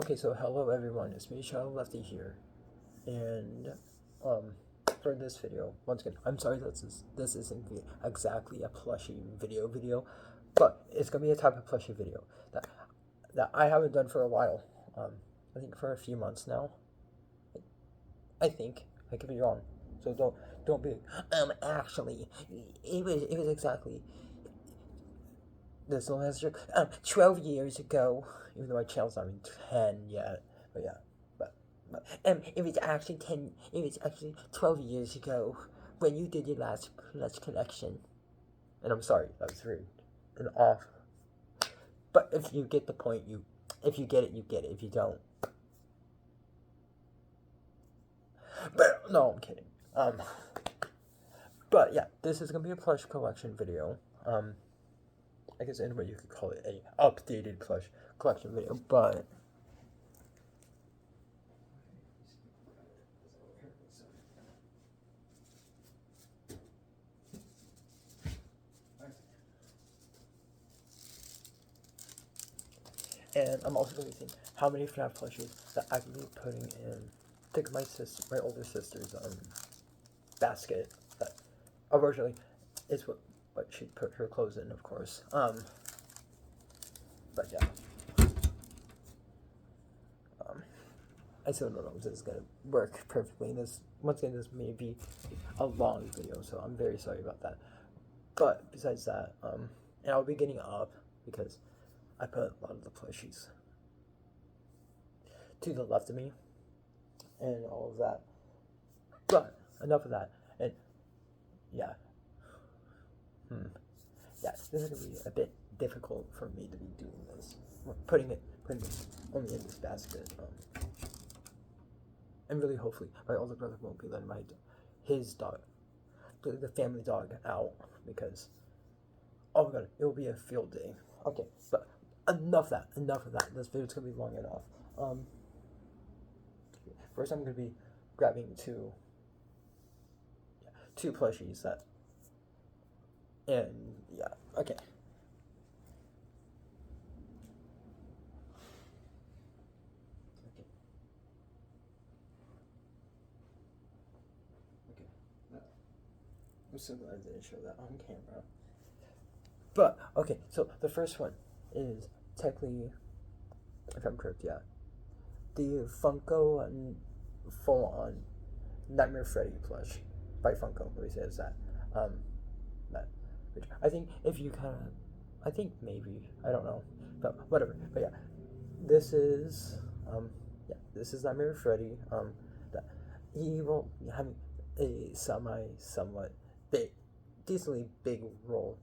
Okay, so hello everyone, it's me, Lefty here, and for this video, once again, I'm sorry that this isn't exactly a plushy video, but it's gonna be a type of plushy video that I haven't done for a while. I think for a few months now. I think I could be wrong, so don't be actually it was exactly this last year 12 years ago, even though my channel's not even 10 yet, but yeah, but it was actually 10, it was actually 12 years ago when you did your last Clutch collection, and I'm sorry, that was rude and off, but if you get the point, if you get it, you get it, if you don't, but no, I'm kidding, but yeah, this is gonna be a plush collection video, I guess anyway you could call it a updated plush collection video, but and I'm also going to be seeing how many FNAF plushies that I can be putting in. Take my older sister's basket that originally is what she put her clothes in, of course. But yeah. I still don't know if this is gonna work perfectly. This once again, this may be a long video, so I'm very sorry about that. But besides that, and I'll be getting up because I put a lot of the plushies to the left of me and all of that. But enough of that. And yeah, yeah, this is gonna be a bit difficult for me to be doing this. Putting it only in this basket. And really, hopefully, my older brother won't be letting his dog, the family dog, out because, oh my god, it will be a field day. Okay, but enough of that. This video's gonna be long enough. First I'm gonna be grabbing two plushies and yeah, okay. I'm so glad I didn't show that on camera. But, okay, so the first one is technically, if I'm correct, yeah, the Funko and full-on Nightmare Freddy plush by Funko. Let me say it's that. Which I think if you kind of, I think maybe, I don't know, but whatever. But yeah, this is, this is Nightmare Freddy. That he will have a somewhat big, decently big role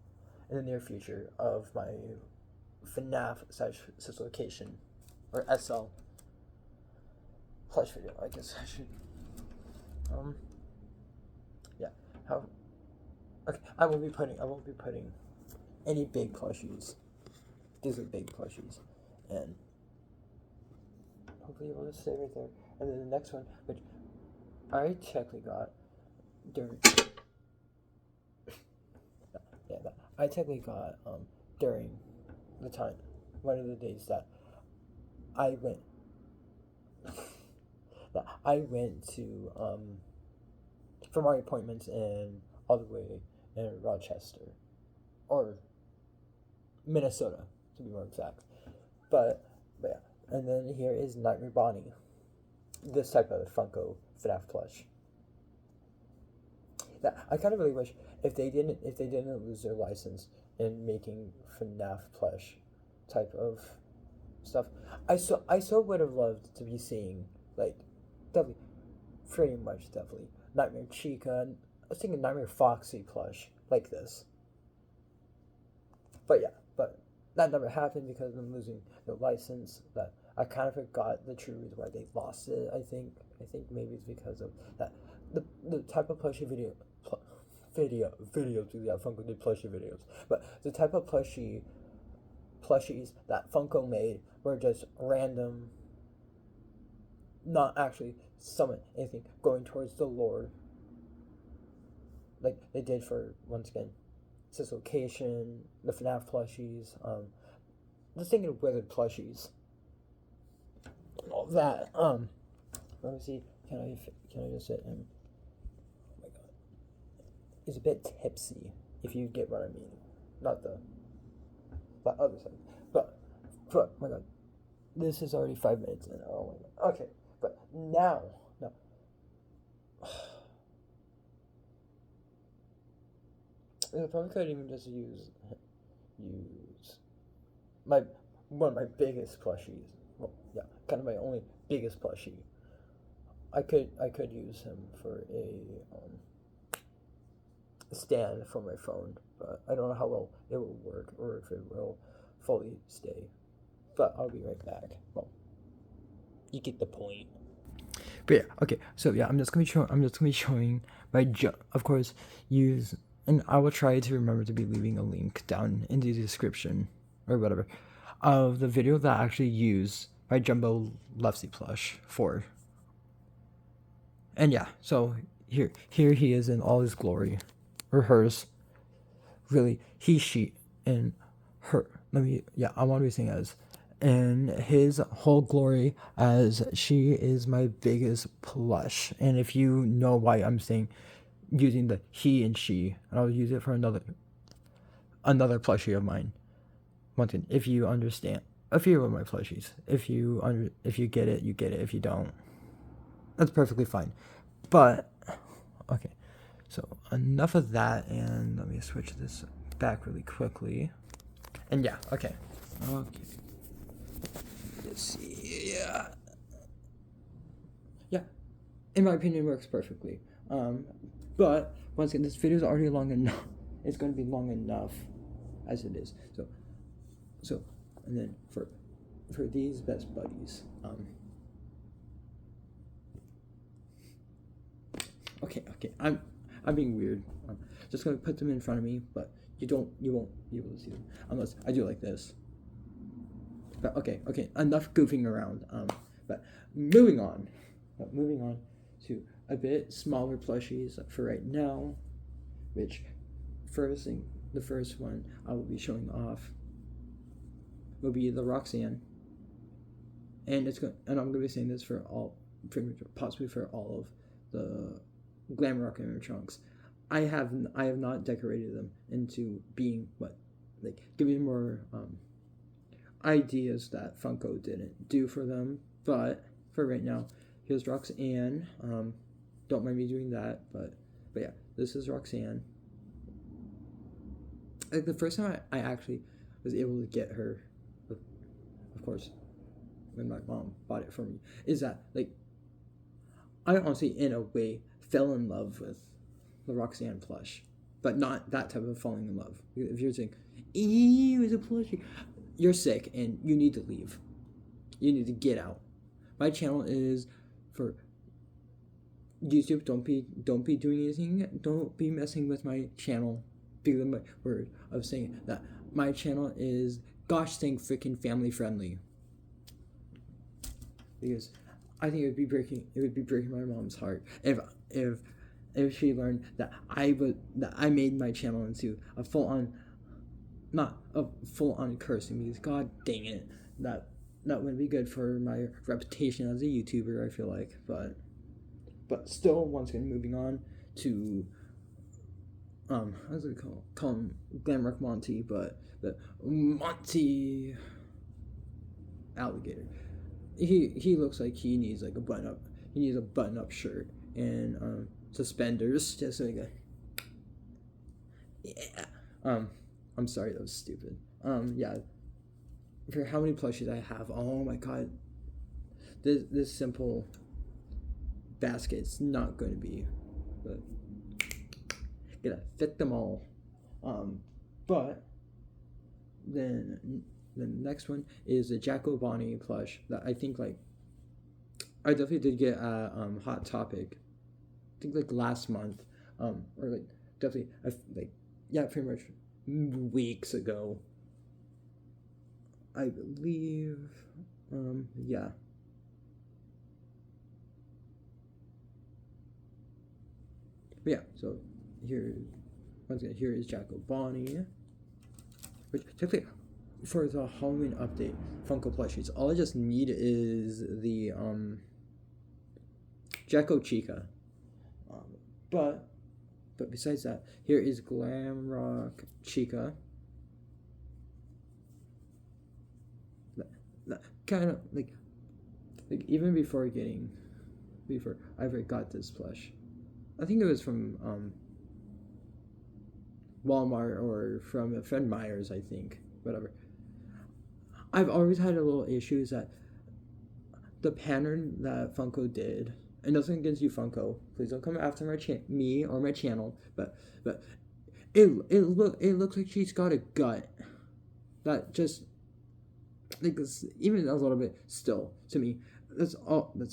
in the near future of my FNAF / location or SL plush video. I guess I should. Yeah. How? Okay. I won't be putting any big plushies. These are big plushies, and hopefully it will just stay right there. And then the next one, which I technically got during. Yeah, I technically got during the time, one of the days that I went to for my appointments in all the way in Rochester or Minnesota to be more exact. But yeah, and then here is Nightmare Bonnie, this type of Funko FNAF plush. Yeah, I kind of really wish if they didn't lose their license in making FNAF plush type of stuff. I so would have loved to be seeing, like, definitely, pretty much definitely Nightmare Chica. I was thinking Nightmare Foxy plush like this. But yeah, but that never happened because of them losing their license. That I kind of forgot the true reason why they lost it. I think maybe it's because of that the type of plushie videos. Yeah, Funko did plushie videos, but the type of plushies that Funko made were just random, not actually summon anything going towards the lore, like they did for, once again, Location, the FNAF plushies, just thinking of Wizard plushies. that. Let me see. Can I just sit and? Oh my god, it's a bit tipsy. If you get what I mean, not the other side. But oh my god, this is already 5 minutes in. Oh my god. Okay, but now. I probably could even just use my one of my biggest plushies. Well, yeah, kind of my only biggest plushie. I could use him for a stand for my phone, but I don't know how well it will work or if it will fully stay. But I'll be right back. Well, you get the point. But yeah, okay. So yeah, I'm just gonna be showing my of course use, and I will try to remember to be leaving a link down in the description or whatever of the video that I actually use my Jumbo Lefty plush for. And yeah, so here he is in all his glory, or hers. Really, he, she, and her. I want to be saying as, in his whole glory, as she is my biggest plush. And if you know why I'm saying using the he and she, I'll use it for another plushie of mine. Once again, if you understand a few of my plushies, if you get it, you get it. If you don't, that's perfectly fine. But okay, so enough of that, and let me switch this back really quickly. And yeah, okay. Let's see. Yeah. In my opinion, it works perfectly. But once again, this video is already long enough. It's going to be long enough as it is. So, and then for these best buddies, okay, I'm being weird. I'm just gonna put them in front of me, but you won't be able to see them unless I do like this. But okay, enough goofing around. But moving on to a bit smaller plushies for right now, which the first one I will be showing off will be the Roxanne, and I'm gonna be saying this for possibly for all of the Glam Rock Inner Trunks. I have not decorated them into being giving more ideas that Funko didn't do for them. But for right now, here's Roxanne. Don't mind me doing that, but yeah, this is Roxanne. Like the first time I actually was able to get her, of course, when my mom bought it for me, is that I honestly in a way fell in love with the Roxanne plush, but not that type of falling in love. If you're saying, ew, it's a plushie, you're sick and you need to leave. You need to get out. My channel is for YouTube. Don't be doing anything. Don't be messing with my channel. Because of my word of saying that my channel is gosh dang freaking family friendly. Because I think it would be breaking my mom's heart if she learned that I made my channel into a not a full on cursing, because god dang it, that wouldn't be good for my reputation as a YouTuber, I feel like. But still, once again, moving on to how's it call him Glamrock Monty, but Monty Alligator. He looks like he needs a button up shirt and suspenders, just like a yeah. I'm sorry, that was stupid. Yeah. For how many plushies I have, oh my god, this simple basket's not going to be gonna fit them all. But then the next one is the Jacko Bonnie plush that I think I definitely did get a Hot Topic, I think last month, or definitely pretty much weeks ago, I believe. Yeah. But yeah, so here is Jacko Bonnie, which technically for the Halloween update Funko plushies, all I just need is the Jacko Chica. But besides that, here is Glam Rock Chica. Kind of like even before I ever got this plush, I think it was from Walmart or from a friend Myers, I think, whatever. I've always had a little issue is that the pattern that Funko did, and nothing against you, Funko, please don't come after me or my channel, but it looks like she's got a gut that just like this, even a little bit still to me. That's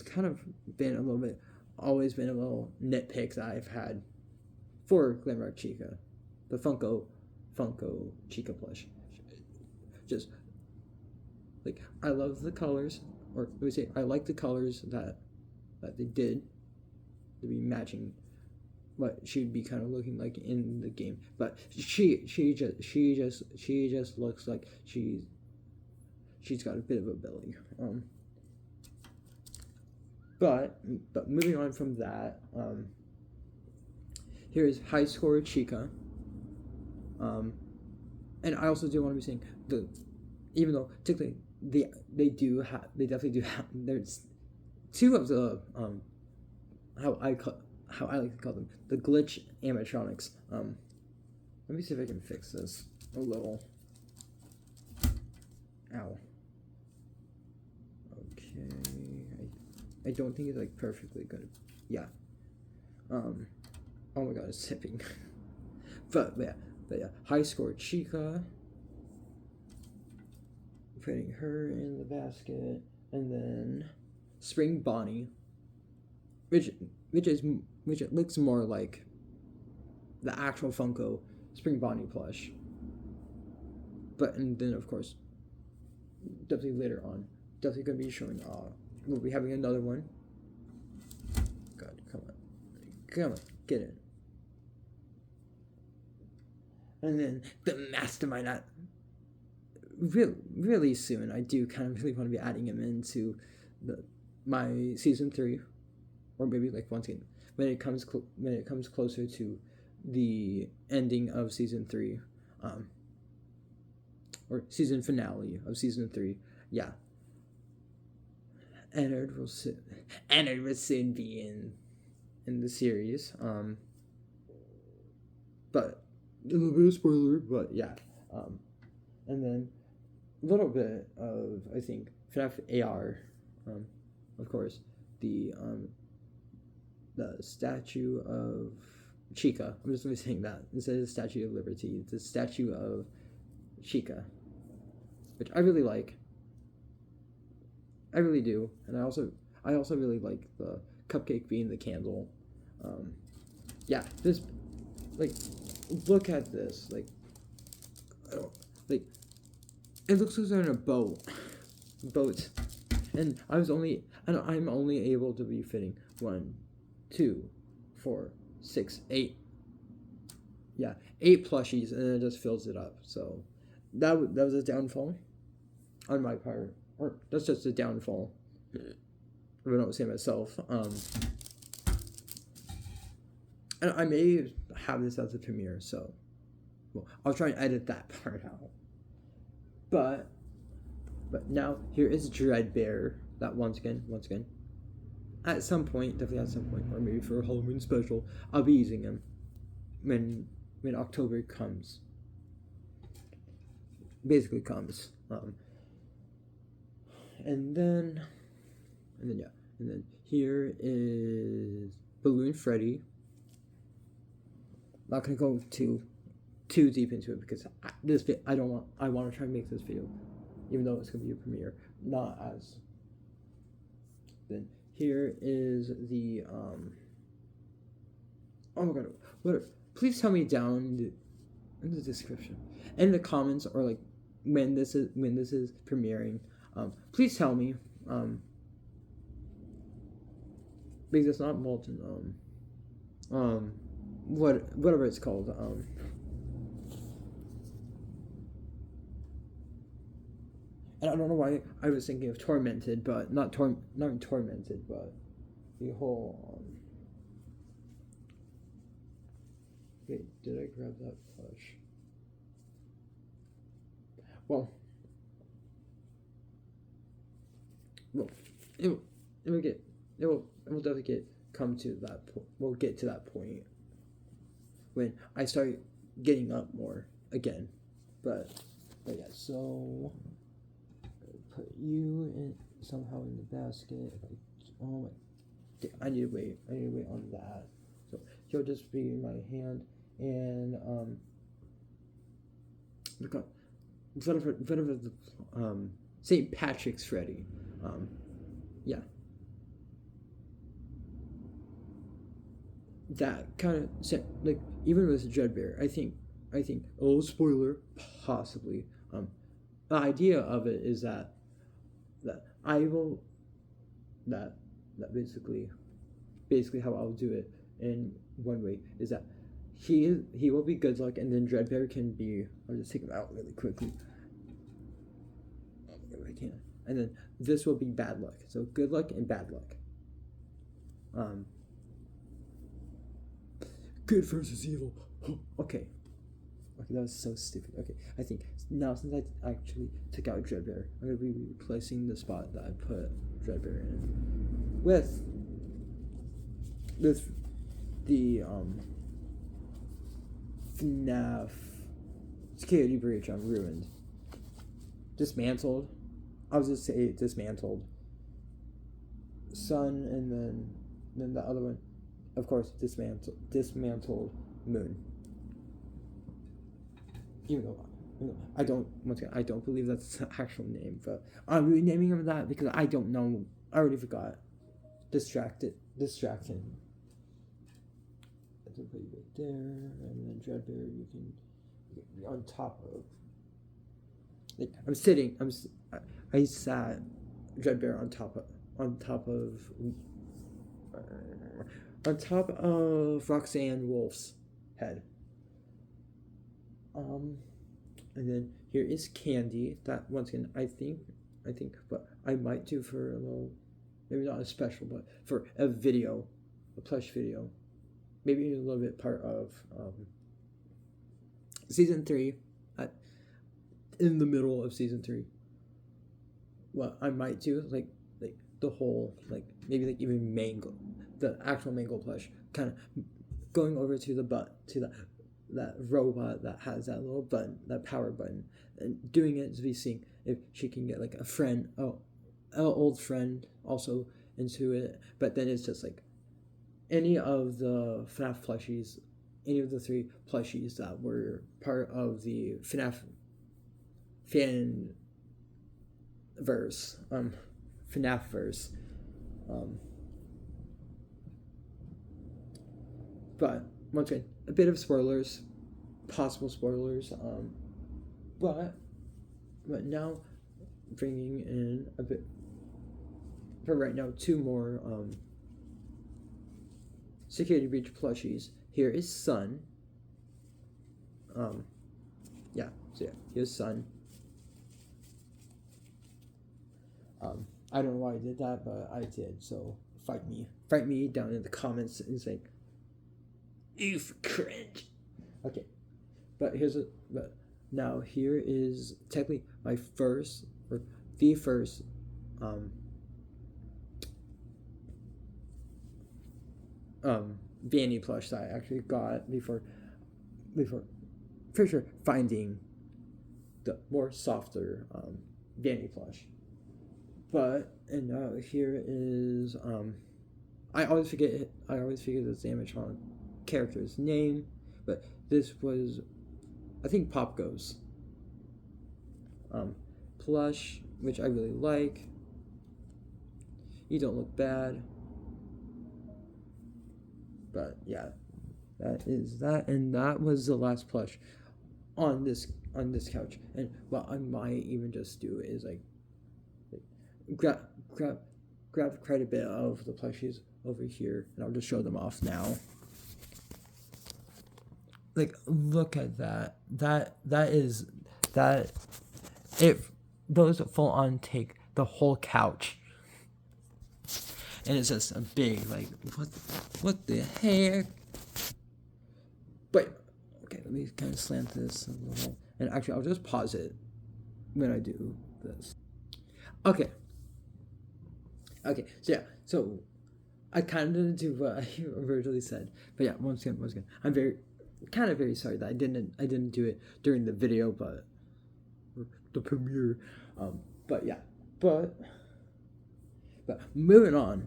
kind of been a little bit, always been a little nitpick that I've had for Glamrock Chica, the Funko Chica plush. Just like I love the colors, or let me say I like the colors that they did to be matching what she'd be kind of looking like in the game. But she just looks like she's got a bit of a belly. But moving on from that, here's High Score Chica. And I also do want to be saying even though technically they definitely do have, there's two of the how I like to call them the glitch animatronics. Let me see if I can fix this a little. Ow. Okay. I don't think it's like perfectly good. Yeah. Oh my god, it's tipping. but yeah. High Score Chica. Putting her in the basket, and then Spring Bonnie, which it looks more like the actual Funko Spring Bonnie plush. And then of course, definitely later on, definitely gonna be showing. We'll be having another one. God, come on, get it. And then the Mastermind. Really soon, I do kind of really want to be adding him into my season 3, or maybe like once again when it comes closer to the ending of season 3, or season finale of season 3. Yeah, Ennard will soon be in the series. But a little bit of spoiler, but yeah. And then a little bit of, I think, FNAF AR, of course, the statue of Chica. I'm just going to be saying that instead of the Statue of Liberty. It's the statue of Chica, which I really like. I really do, and I also really like the cupcake being the candle. Yeah, this, like, look at this, like, it looks like they're in a boat, and I'm only able to be fitting 1, 2, 4, 6, 8. Yeah, 8 plushies, and it just fills it up. So that was a downfall on my part, or that's just a downfall. If I don't say myself. And I may have this as a premiere, so I'll try and edit that part out. But now here is Dreadbear. That once again, at some point, or maybe for a Halloween special, I'll be using him when October comes. Basically comes. And then here is Balloon Freddy. Not gonna go too deep into it because I want to try and make this video, even though it's gonna be a premiere, not as. Then here is the oh my god, what? Please tell me down in the description, in the comments, or like when this is premiering. Please tell me because it's not molten. Whatever it's called. And I don't know why I was thinking of Tormented, but not Tormented, but the whole. Wait, did I grab that plush? Well, it will definitely come to that point. We'll get to that point when I start getting up more again. But yeah, so put you in somehow in the basket. I need to wait on that. So he'll just be in my hand, and whatever the St. Patrick's Freddy. Yeah. That kind of like even with Dreadbear, I think oh, spoiler, possibly. The idea of it is that I will that basically how I'll do it in one way is that he will be good luck, and then Dreadbear can be. I'll just take him out really quickly. If I can, and then this will be bad luck. So good luck and bad luck. Good versus evil. Okay, that was so stupid. Okay, I think now since I actually took out Dreadbear, I'm gonna be replacing the spot that I put Dreadbear in with the FNAF security breach on Ruined. Dismantled. I was just say dismantled. Sun, and then the other one, of course, dismantled Moon. Even though I don't believe that's the actual name, but I'm renaming him that because I don't know. I already forgot. Distraction. That's a pretty bit there, and then Dreadbear you can be on top of. Like I sat Dreadbear on top of Roxanne Wolf's head. And then here is Candy. That once again, I think, but I might do for a little, maybe not a special, but for a video, a plush video, maybe a little bit part of season 3, in the middle of season 3. What I might do, like the whole, like maybe like even Mango, the actual Mango plush, kind of going over to that robot that has that little button, that power button, and doing it to be seeing if she can get like a friend, an old friend also into it. But then it's just like any of the FNAF plushies, any of the 3 plushies that were part of the FNAF fan verse, FNAF verse. But once again, a bit of spoilers, possible spoilers. But now bringing in a bit. For right now, 2 more security breach plushies. Here is Sun. Yeah. So yeah, here's Sun. I don't know why I did that, but I did. So fight me down in the comments and say, "You for cringe." Okay, but now here is technically my first, or the first, Vanny plush that I actually got before for sure finding the more softer Vanny plush. But and now here is I always forget the damage on character's name, but this was, I think, Pop Goes plush, which I really like. You don't look bad. But yeah, that is that, and that was the last plush on this couch. And what I might even just do is like grab quite a bit of the plushies over here, and I'll just show them off now. Like, look at that. That is that. those full on take the whole couch. And it's just a big, like, what the heck? But, okay, let me kind of slant this a little. And actually, I'll just pause it when I do this. Okay. Okay, so yeah, so I kind of didn't do what I originally said. But yeah, once again, I'm very sorry that I didn't do it during the video, but the premiere. But yeah, but moving on.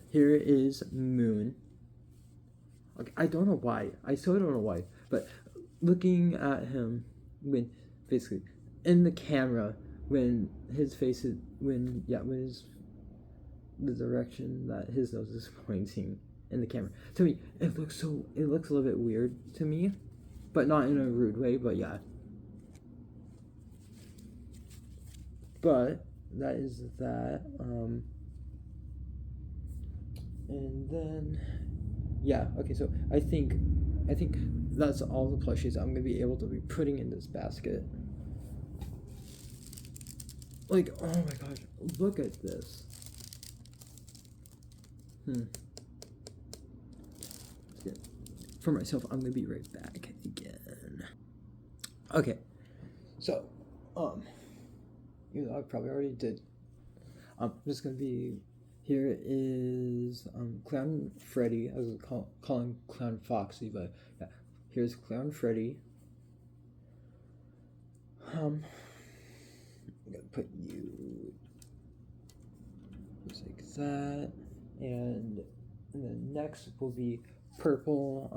Here is Moon. Okay, I don't know why. I still don't know why. But looking at him when basically in the camera when his face is when his the direction that his nose is pointing in the camera. To me, it looks a little bit weird to me, but not in a rude way. But yeah. But that is that. And then, yeah, okay, so I think that's all the plushies I'm gonna be able to be putting in this basket. Like, oh my gosh, look at this. For myself, I'm gonna be right back again. Okay, so, even though I probably already did, I'm just gonna be. Here is Clown Freddy. I was calling Clown Foxy, but yeah. Here's Clown Freddy. I'm gonna put you just like that, and then next will be purple.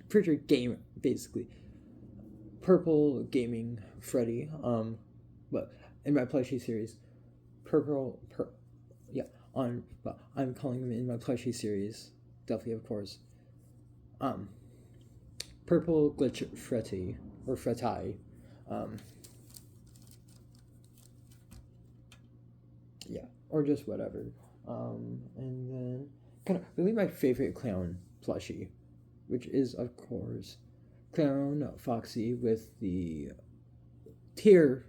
Pretty game basically. Purple gaming Freddy. But in my plushie series, but I'm calling them in my plushie series, definitely, of course. Purple glitch Freddy or Freddy. Yeah, or just whatever. And then kind of really my favorite clown plushie, which is of course Clown Foxy with the tear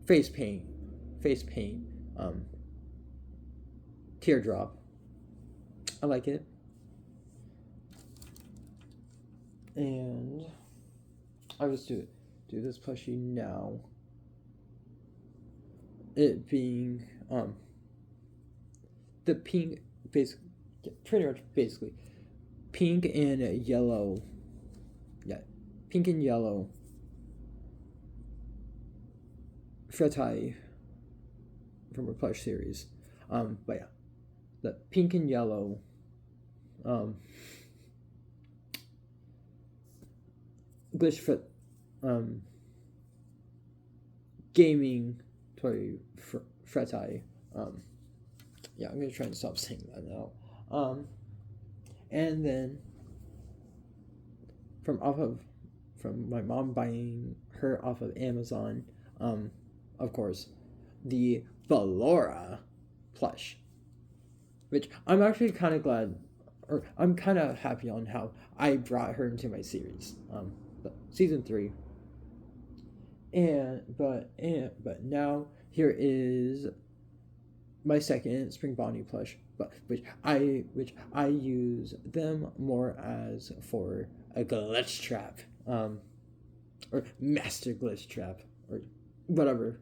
face paint teardrop. I like it. And I'll just do this plushie now. It being the pink, pretty much basically pink and yellow. Yeah, pink and yellow Freddy from a plush series. But yeah, the pink and yellow glitch gaming toy Freddy. Yeah, I'm gonna try to stop saying that now. And then from my mom buying her off of Amazon, of course, the Ballora plush, which I'm actually kind of glad, or I'm kind of happy on how I brought her into my series, season 3. But now here is my second Spring Bonnie plush, but which I use them more as for a glitch trap, or master glitch trap, or whatever.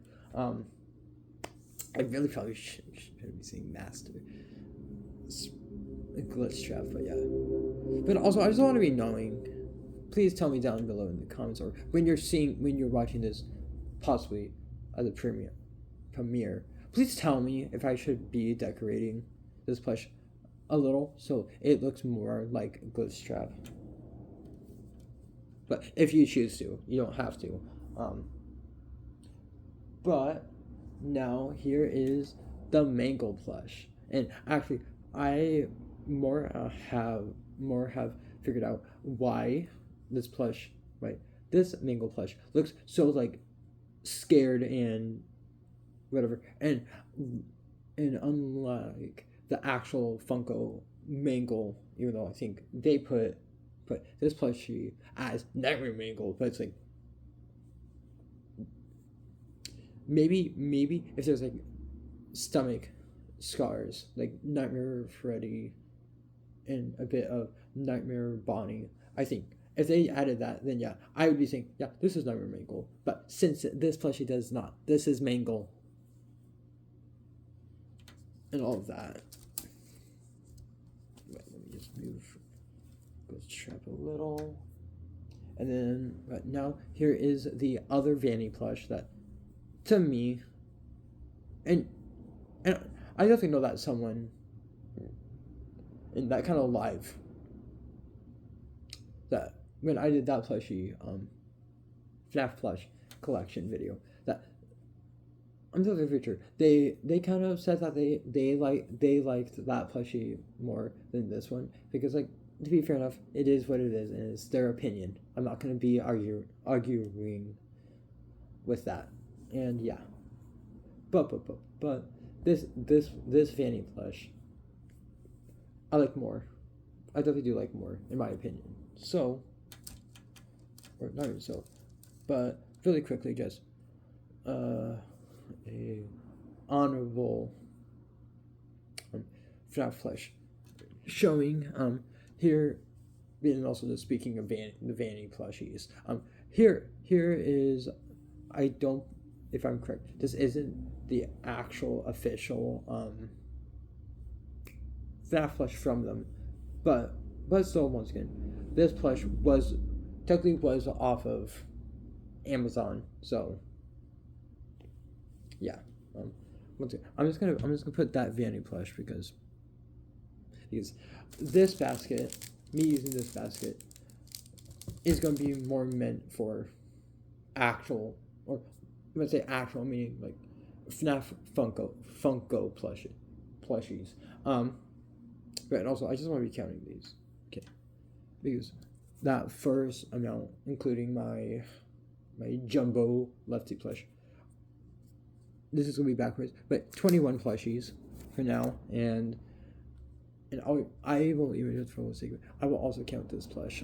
I really probably shouldn't be saying master glitch trap, but yeah. But also, I just want to be knowing. Please tell me down below in the comments, or when you're watching this, possibly as a premiere. Please tell me if I should be decorating this plush a little so it looks more like a glitch trap. But if you choose to, you don't have to. But now here is the mango plush, and actually I have figured out why this plush, right? This mango plush looks so like scared and whatever, and unlike the actual Funko Mangle, even though I think they put this plushie as Nightmare Mangle, but it's like maybe if there's like stomach scars, like Nightmare Freddy and a bit of Nightmare Bonnie, I think if they added that, then yeah, I would be saying, yeah, this is Nightmare Mangle. But since this plushie does not, this is Mangle and all of that. Wait, let me just move, go strap a little. And then right now, here is the other Vanny plush that, to me, and I definitely know that someone in that kind of live, that when I did that plushie FNAF plush collection video, that I'm telling the future, they kind of said that they liked that plushie more than this one, because like, to be fair enough, it is what it is, and it's their opinion. I'm not going to be arguing with that. And yeah, but this Vanny plush, I like more. I definitely do like more, in my opinion. So, or not even so, but really quickly, just a honorable FNAF plush showing here, and also just speaking of the Vanny plushies, here is, I don't, if I'm correct, this isn't the actual official FNAF plush from them, but still, once again, this plush was technically off of Amazon, so yeah. Once again, I'm just gonna put that Vanny plush because this basket, me using this basket, is going to be more meant for actual, or I'm going to say actual, meaning like FNAF Funko plushies. But and also, I just want to be counting these, okay, because that first amount, including my jumbo Lefty plush, this is going to be backwards, but 21 plushies for now, and I will, even just for a secret, I will also count this plush.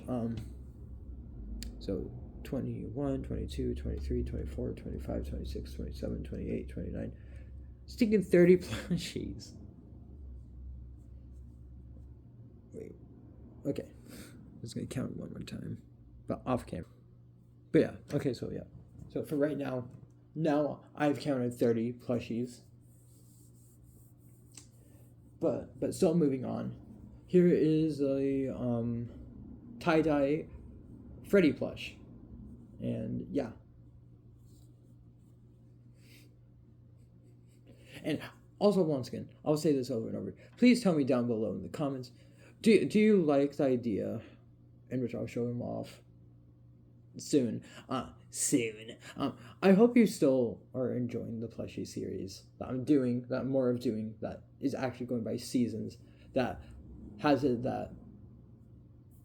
So 21, 22, 23, 24, 25, 26, 27, 28, 29. Stinking 30 plushies. Wait. Okay. I'm just going to count one more time. But off camera. But yeah. Okay, so yeah. So for right now I've counted 30 plushies. But still moving on. Here is a tie-dye Freddy plush. And yeah. And also, once again, I'll say this over and over. Please tell me down below in the comments, do you like the idea, in which I'll show them off soon. I hope you still are enjoying the plushie series that I'm doing, that is actually going by seasons, that has it that,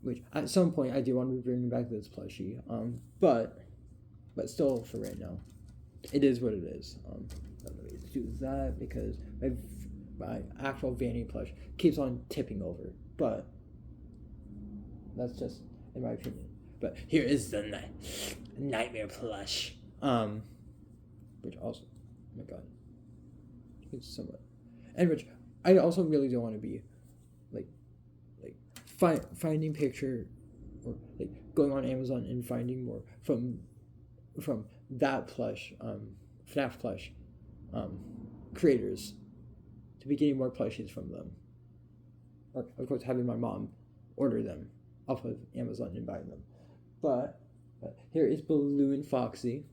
which at some point I do want to be bringing back this plushie, but still for right now, it is what it is. Let me do that because my actual Vanny plush keeps on tipping over, but that's just in my opinion. But here is the Nightmare plush, which also, oh my god, it's somewhat, and which I also really don't want to be like finding picture, or like going on Amazon and finding more from that plush, FNAF plush creators, to be getting more plushies from them, or of course having my mom order them off of Amazon and buying them. But here is Balloon Foxy,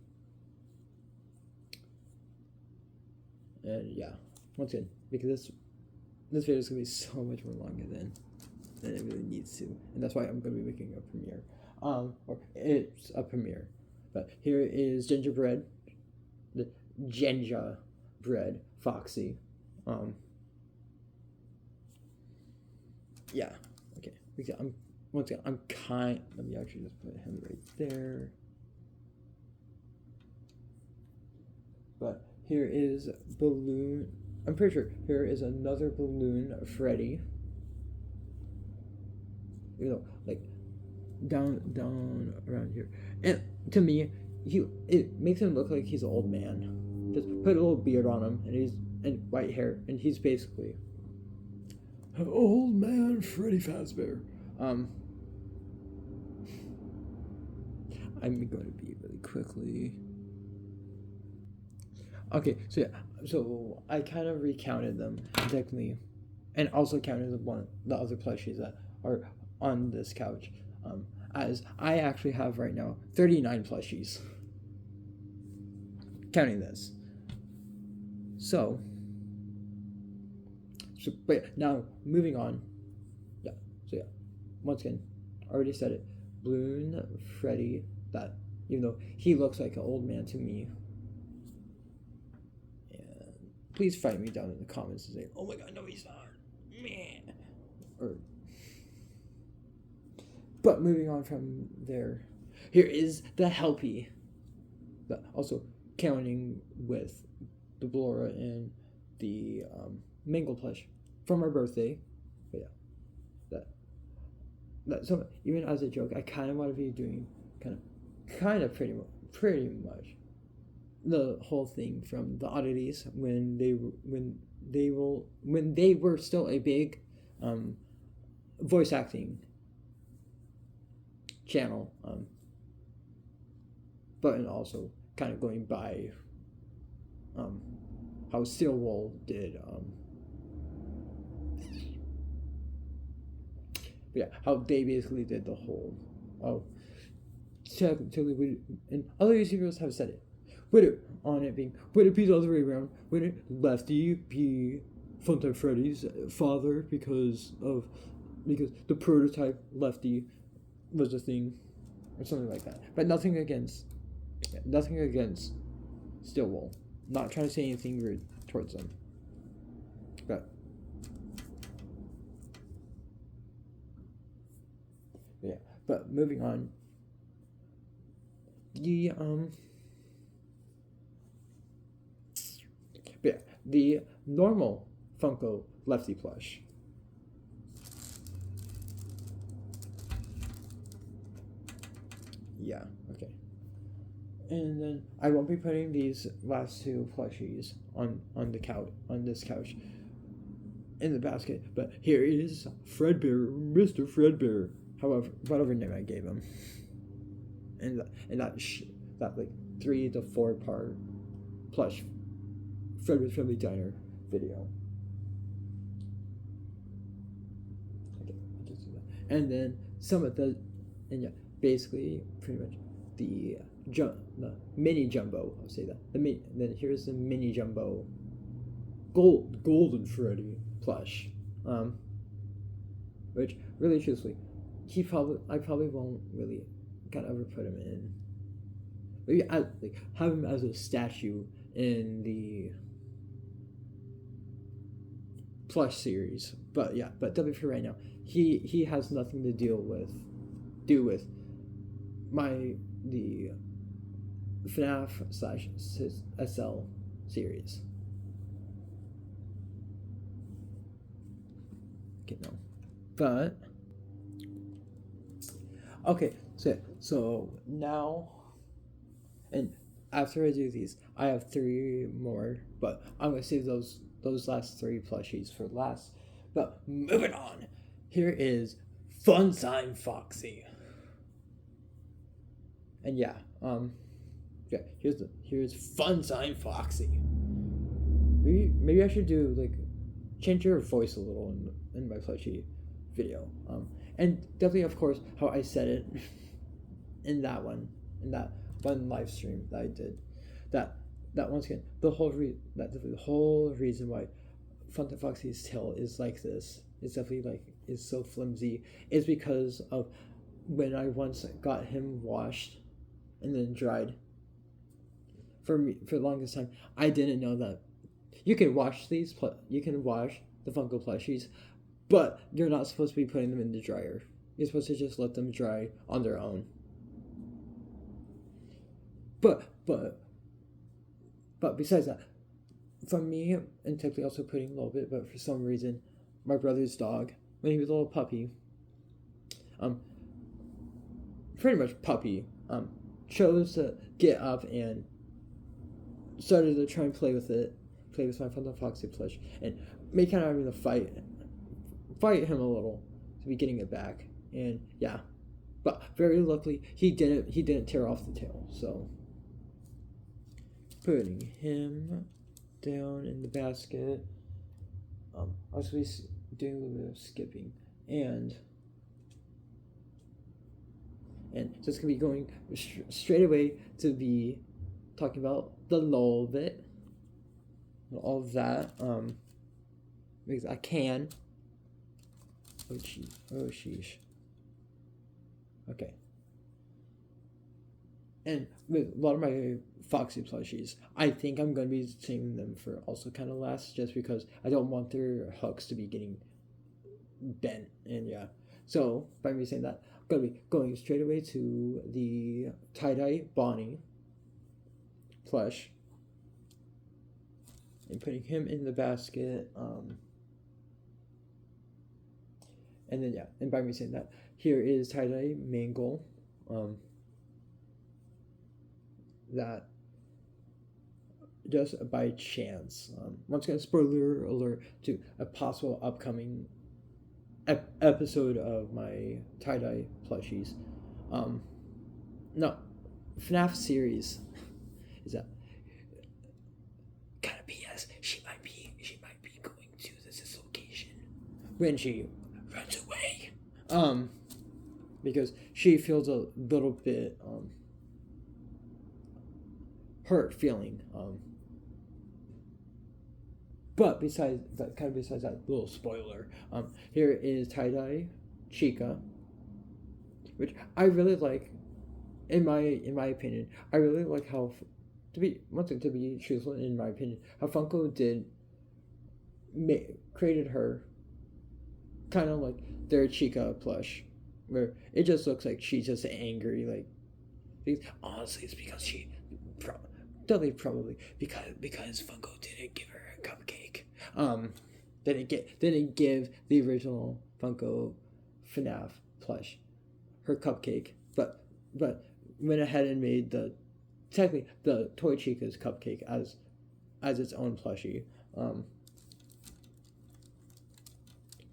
and yeah, once again, because this video is gonna be so much more longer than it really needs to, and that's why I'm gonna be making a premiere, or it's a premiere. But here is Gingerbread, the Gingerbread Foxy. Yeah, okay. Because let me actually just put him right there. But here is Balloon. I'm pretty sure here is another Balloon Freddy. You know, like down around here. And to me, it makes him look like he's an old man. just put a little beard on him, and white hair, and he's basically old man Freddy Fazbear. I'm going to be really quickly. Okay, so yeah, so I kind of recounted them technically, and also counted the other plushies that are on this couch. As I actually have right now 39 plushies, counting this. So but yeah, now moving on. Yeah, so yeah, once again, already said it. Balloon Freddy, that even though he looks like an old man to me. And please fight me down in the comments and say, "Oh my God, no, he's not." Man. But moving on from there, here is the Helpy. Also counting with the Blora and the Mingle plush from our birthday. But yeah, that so even as a joke, I kind of want to be doing kind of pretty much the whole thing from the oddities when they were still a big voice acting channel, but and also kind of going by how Stillwell did yeah, how they basically did the whole technically, and other YouTubers have said it. Would it be the other way around? Would it Lefty be Funtime Freddy's father because the prototype Lefty was a thing, or something like that? But nothing against Stillwell. Not trying to say anything rude towards them. But yeah. But moving on. The normal Funko Lefty plush. Yeah, okay. And then I won't be putting these last two plushies on this couch in the basket, but here is Fredbear, Mr. Fredbear, however, whatever name I gave him. And that like 3 to 4 part plush Fredbear's Family Diner video. Okay, I'll just do that. And then basically pretty much the mini jumbo. I'll say that. Then here's the mini jumbo golden Freddy plush. Which really truthfully, I probably won't really ever put him in. Maybe have him as a statue in the plush series. But yeah, but definitely for right now, he has nothing to do with the FNAF/SL series. Okay, no. But okay, so now, and after I do these, I have 3 more, but I'm gonna save those last 3 plushies for last. But moving on, here is Funtime Foxy. And yeah, here's Funtime Foxy. Maybe I should do change your voice a little in my plushie video. And definitely, of course, how I said it in that one live stream that I did. That once again, the whole reason why Funtime Foxy's tail is like this, it's definitely is so flimsy, is because of when I once got him washed and then dried. For the longest time, I didn't know that you can wash the Funko plushies, but you're not supposed to be putting them in the dryer. You're supposed to just let them dry on their own. But besides that, for me, and technically also putting a little bit, but for some reason, my brother's dog, when he was a little puppy, pretty much puppy, chose to get up and started to try and play with my Phantom Foxy plush, and me kind of having to fight him a little to be getting it back. And yeah, but very luckily he didn't tear off the tail. So putting him down in the basket. I was doing a little bit of skipping, and just gonna be going straight away to be talking about the lull bit, all of that, because I can. Oh sheesh. Okay. And with a lot of my Foxy plushies, I think I'm going to be saving them for also kind of last, just because I don't want their hooks to be getting bent. And yeah, so by me saying that, I'm going to be going straight away to the tie-dye Bonnie plush and putting him in the basket. And then yeah, and by me saying that, here is tie-dye Mangle. That just by chance. Once again, spoiler alert to a possible upcoming episode of my tie-dye plushies. No, FNAF series is that kind of BS. She might be going to this location when she runs away. Because she feels a little bit hurt feeling. But besides that little spoiler, here is tie-dye Chica, which I really like. In my opinion, I really like how, to be truthful, in my opinion, how Funko created her kind of like their Chica plush, where it just looks like she's just angry. Like, honestly, it's because she probably because Funko didn't give her a cupcake. Didn't give the original Funko FNAF plush her cupcake, but went ahead and made the Toy Chica's cupcake as its own plushie.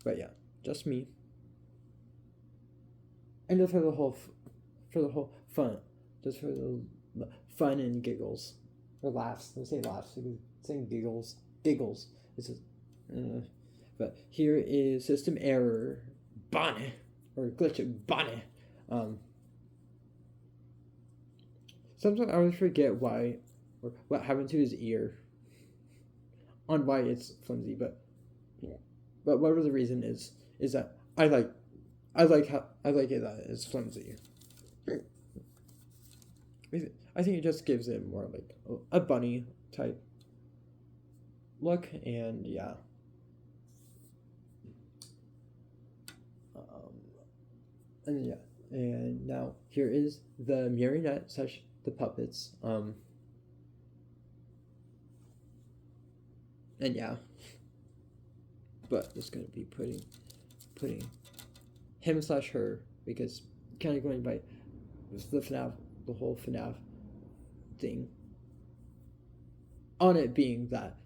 But yeah, just me. And just for the whole fun, just for the fun and giggles, or laughs. Let's say laughs. Saying giggles. It's just, but here is system error Bonnie, or glitch Bonnie. Sometimes I always forget why, or what happened to his ear, on why it's flimsy. But whatever the reason is that I like it that it's flimsy. I think it just gives it more like a bunny type look, and yeah. And now here is the marionette / the puppets. And yeah, but just gonna be putting him / her, because kind of going by the whole FNAF thing, on it being that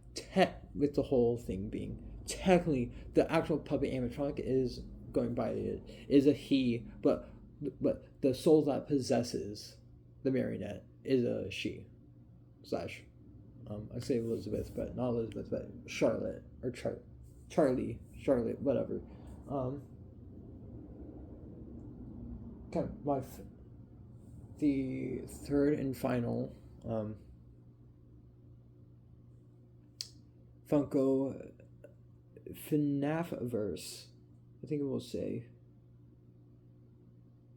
with the whole thing being technically the actual puppet animatronic is going by it is a he, but the soul that possesses the marionette is a she / I'd say Elizabeth, but not Elizabeth, but Charlotte, or Charlie, whatever. Kind of the third and final Funko FNAF verse, I think it will say,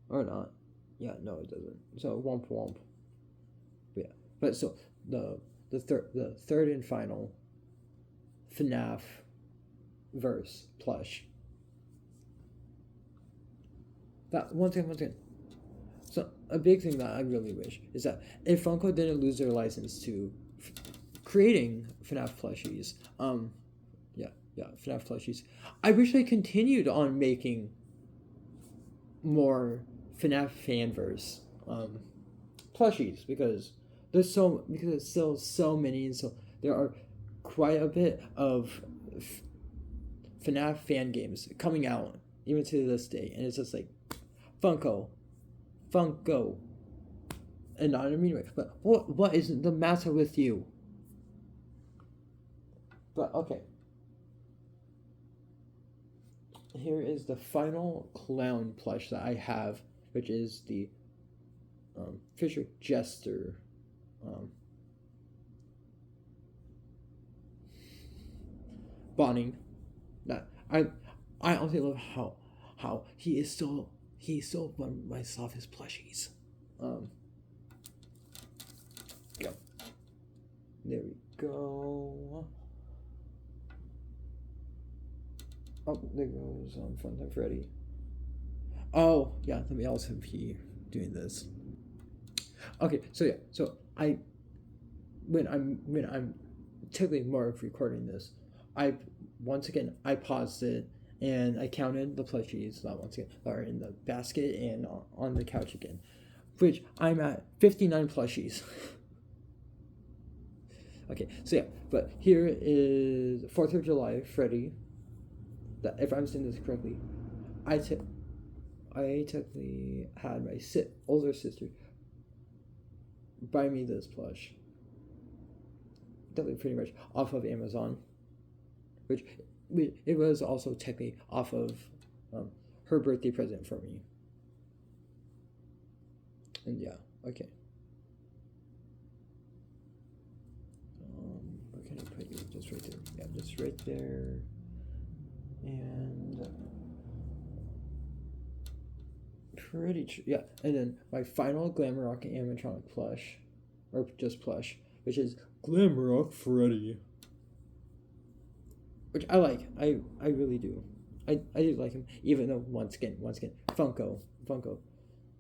or not. Yeah, no, it doesn't. So womp womp. But yeah, but so the third and final FNAF verse plush. That once again. So a big thing that I really wish is that if Funko didn't lose their license to creating FNAF plushies, FNAF plushies, I wish they continued on making more FNAF fanverse plushies, because there's so, because there's still so many, and so there are quite a bit of FNAF fan games coming out even to this day, and it's just like Funko, and not in a mean way. But what is the matter with you? But okay. Here is the final clown plush that I have, which is the Fisher Jester. Bonnie. That I honestly love how he's still one of my softest plushies. Go. There we go. Oh, there goes Funtime Freddy. Oh, yeah, let me also be doing this. Okay, so yeah, so when I'm technically more of recording this, I paused it and I counted the plushies that once again are in the basket and on the couch again, which I'm at 59 plushies. Okay, so yeah, but here is 4th of July Freddy. That, if I'm saying this correctly, I technically had my older sister buy me this plush. Definitely pretty much off of Amazon, which it was also technically off of her birthday present for me. And yeah, okay. Where can I put you? Just right there. Yeah, just right there. And yeah. And then my final Glamrock animatronic plush, or just plush, which is Glamrock Freddy, which I like. I really do. I do like him, even though once again, Funko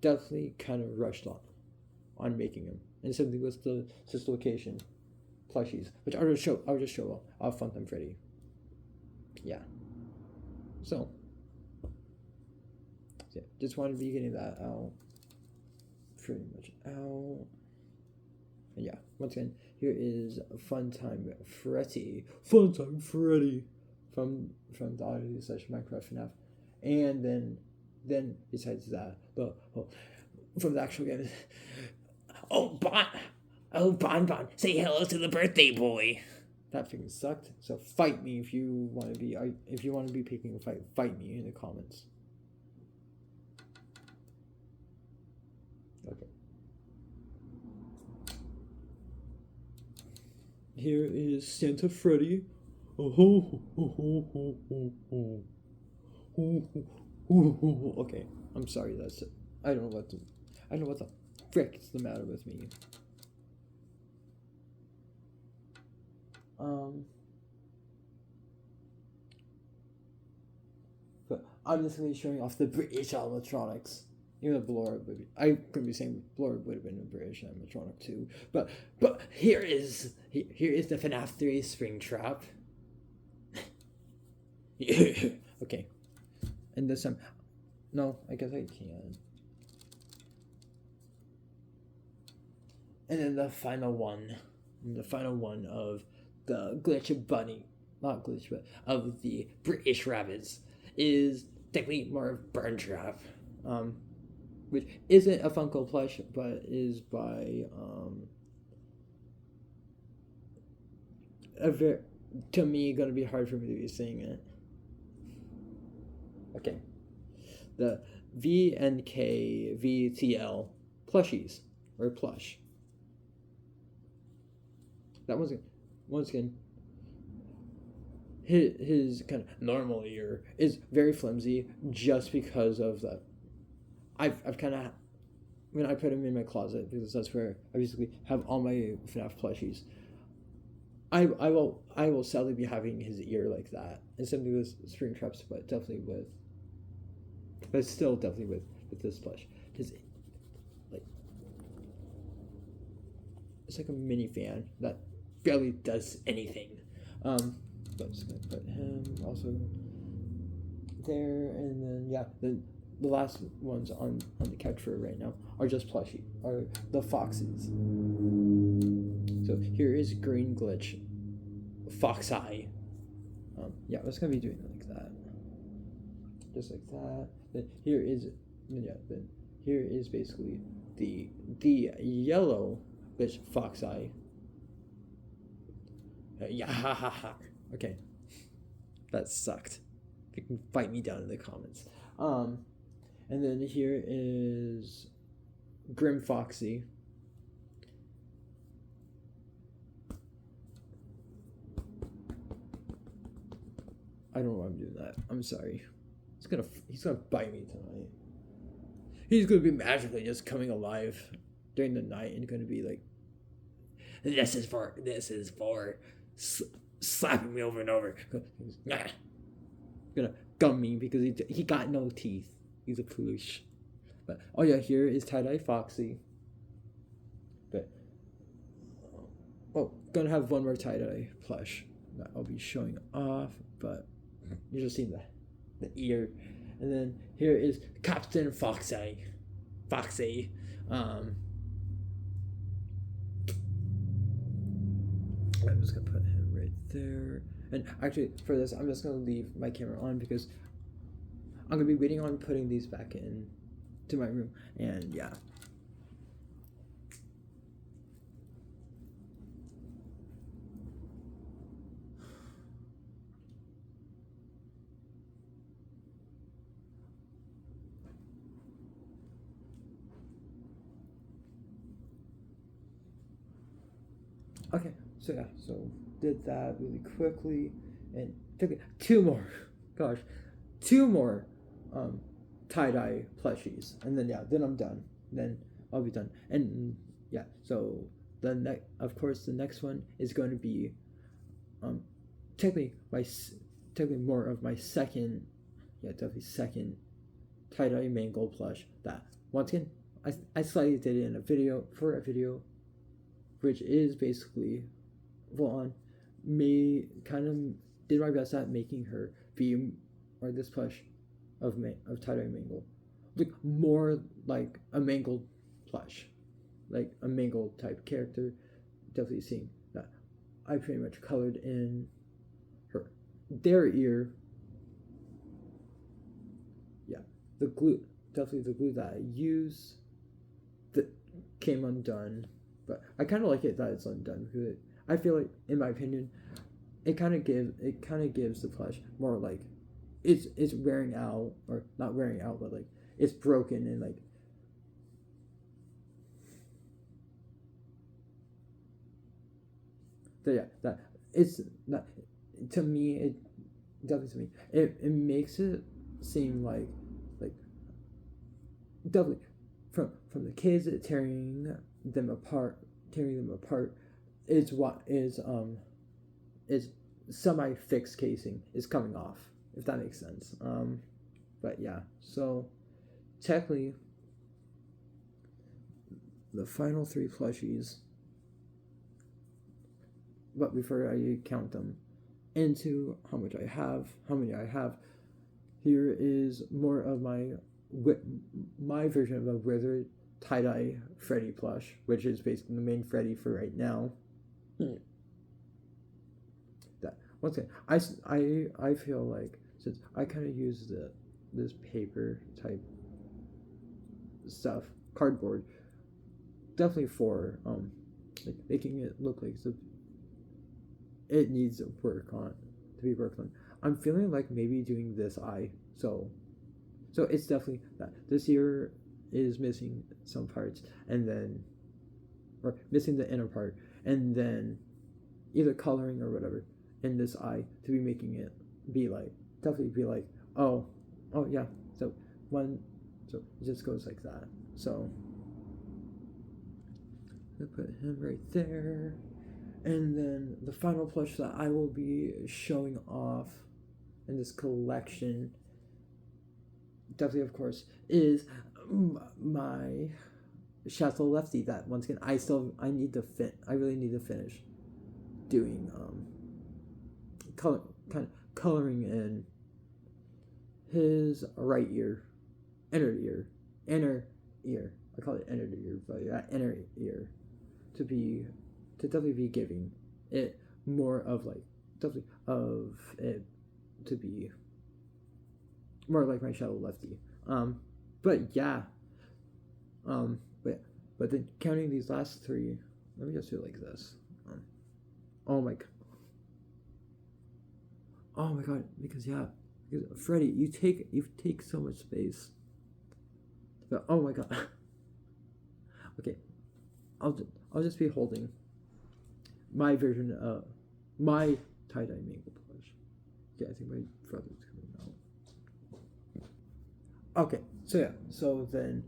definitely kind of rushed on making him, and something with the Location plushies, which I'll just show off Funtime Freddy. Yeah. So yeah, just wanted to be getting that out, pretty much out. And yeah, once again, here is Funtime Freddy from the Odyssey / Minecraft FNAF, and then besides that, from the actual game, oh Bon, say hello to the birthday boy. That thing sucked. So fight me if you want to be picking a fight. Fight me in the comments. Okay. Here is Santa Freddy. Okay, I'm sorry. That's it. I don't know what the frick is the matter with me. But I'm just going to be showing off the British animatronics. Even though I could be saying Blora would have been a British animatronic too. But here is the FNAF 3 Springtrap. Okay. And this time, no, I guess I can. And then the final one of the glitch bunny, not glitch, but of the British rabbits is technically more of Burn Trap, which isn't a Funko plush, but is by to me gonna be hard for me to be saying it. Okay, the VNK VTL plushies or plush. That once again, his kind of normal ear is very flimsy just because of that. I've kind of, when I put him in my closet, because that's where I basically have all my FNAF plushies. I will sadly be having his ear like that, and something with Springtraps, but still definitely with this plush, because it's like a mini fan that barely does anything. But I'm just gonna put him also there, and then yeah, the last ones on the couch for right now are just plushie, are the foxes. So here is Green Glitch, Fox Eye. Yeah, I was gonna be doing it like that, just like that. Then here is, then here is basically the yellow glitch, Fox Eye. Yeah, ha ha ha. Okay, that sucked. You can fight me down in the comments. And then here is Grim Foxy. I don't know why I'm doing that. I'm sorry. He's gonna bite me tonight. He's gonna be magically just coming alive during the night and gonna be like, this is for slapping me over and over. Gonna gum me because he got no teeth. He's a plush. But oh yeah, here is Tie-Dye Foxy. But gonna have one more Tie-Dye plush that I'll be showing off, but you just see the ear. And then here is Captain Foxy. I'm just gonna put him right there. And actually, for this, I'm just gonna leave my camera on because I'm gonna be waiting on putting these back in to my room. And yeah. Okay, so did that really quickly and took it two more tie-dye plushies, and then I'm done. Then I'll be done. And yeah, so of course the next one is going to be technically more of my second tie-dye mango plush that once again I slightly did it in a video which is basically full on did my best at making her be, or this plush of tie-dye mango look more like a mango plush, like a mango type character. Definitely seeing that I pretty much colored in their ear. Yeah, the glue that I use that came undone. But I kind of like it that it's undone because I feel like, in my opinion, it kind of gives the plush more like it's wearing out, or not wearing out, but like it's broken and like that it's not, to me, it definitely, to me it makes it seem like definitely from the kids tearing them apart is what is semi-fixed casing is coming off, if that makes sense. But yeah, so technically the final three plushies, but before I count them into how many I have, here is more of my version of a Wizard tie-dye Freddy plush, which is basically the main Freddy for right now. That once again, I feel like, since I kind of use this paper type stuff, cardboard, definitely for like making it look like it needs to be worked on. I'm feeling like maybe doing this eye, so it's definitely that this year is missing some parts, or missing the inner part, and then either coloring or whatever in this eye to be making it definitely be like, oh yeah, so it just goes like that. So I'll put him right there, and then the final plush that I will be showing off in this collection, definitely, of course, is my Chateau Lefty. That once again, I really need to finish doing coloring in his right ear inner ear. I call it inner ear, but yeah, inner ear to definitely be giving it more of like definitely of it to be more like my shadow Lefty. But yeah. But then counting these last three, let me just do it like this. Oh my god. Oh my god, because Freddy, you take so much space. But oh my god. Okay, I'll just be holding my version of my tie-dye mango plush. Yeah, I think my brother's coming out. Okay, so then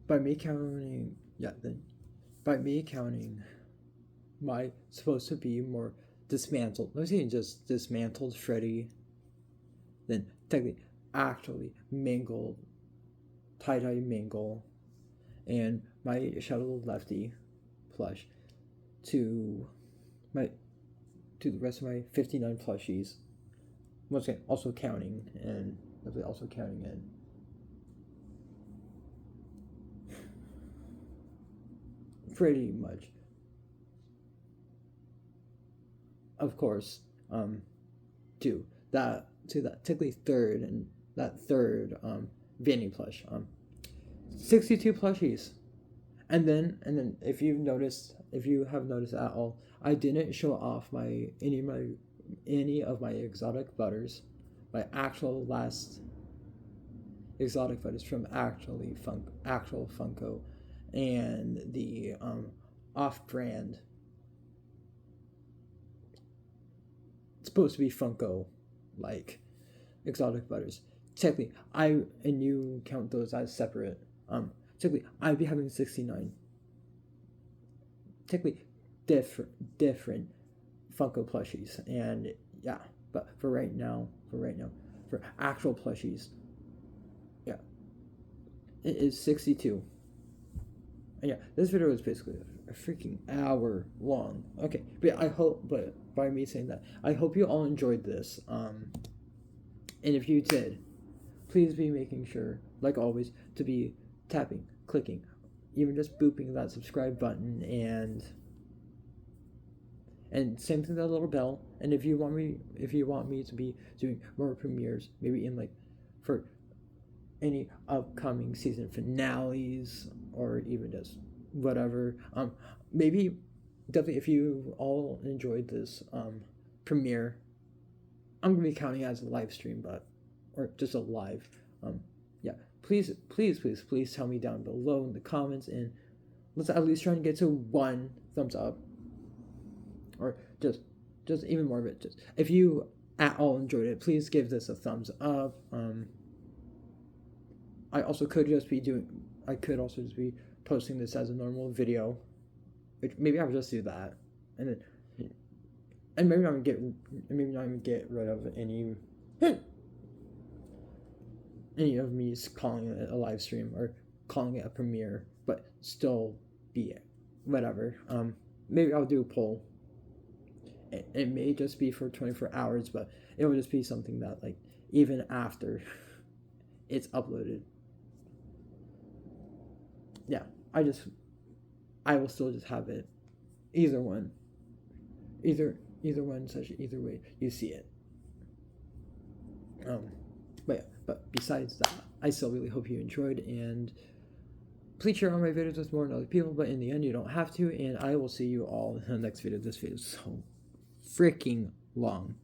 by me counting, my supposed to be more dismantled. Let's say just dismantled Freddy, then technically actually mangled, tie-dye mangle, and my shadow Lefty plush to the rest of my 59 plushies. Once again, also counting in pretty much, of course, to that technically third Vanny plush, 62 plushies. And then if you have noticed at all, I didn't show off any of my exotic butters, my actual last exotic butters from actual Funko, and the off-brand, it's supposed to be Funko like exotic butters. Technically, and you count those as separate. Technically, I'd be having 69. Technically, different Funko plushies, and yeah. But for right now, for actual plushies, yeah, it is 62. And yeah, this video is basically a freaking hour long. Okay, but by me saying that, I hope you all enjoyed this. And if you did, please be making sure, like always, to be tapping, clicking, even just booping that subscribe button, and same thing, that little bell. And if you want me to be doing more premieres, maybe in like for any upcoming season finales, or even just whatever, maybe definitely if you all enjoyed this premiere, I'm gonna be counting it as a live stream, or just a live. Yeah, please tell me down below in the comments, and let's at least try and get to 1 thumbs up, or just even more of it. Just if you at all enjoyed it, please give this a thumbs up. I could also just be posting this as a normal video, which maybe I would just do that, and maybe not even get rid of any of me calling it a live stream or calling it a premiere, but still be it. Whatever. Maybe I'll do a poll. It may just be for 24 hours, but it will just be something that, like, even after it's uploaded. Yeah, I will still just have it. Either way you see it. But besides that, I still really hope you enjoyed, and please share all my videos with more and other people, but in the end, you don't have to, and I will see you all in the next video. This video is so freaking long.